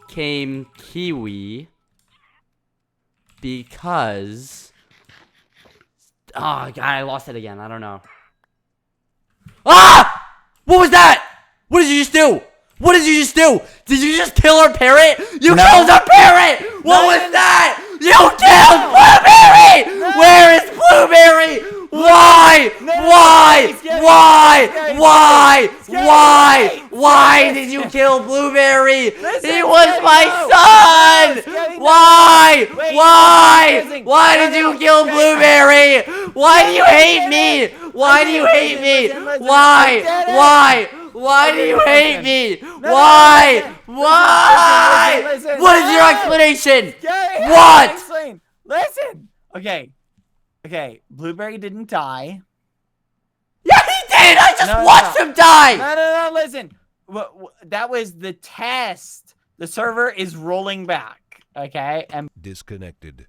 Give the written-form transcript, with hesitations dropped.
became Kiwi because... Oh, God, I lost it again. I don't know. Ah! What was that? What did you just do? What did you just do? Did you just kill our parrot? You killed our parrot! What was that? You killed Blueberry! Where is Blueberry? Why? Why? Why? Why? Why? Why did you kill Blueberry? He was my son! Why? Why? Why did you kill Blueberry? Why do you hate me? Why do you hate me? Why? Why? Why do you hate me? Why? Why? What is your explanation? What? Listen. Okay. Blueberry didn't die. Yeah, he did. I just watched him die. No. Listen. That was the test. The server is rolling back. Okay. And Disconnected.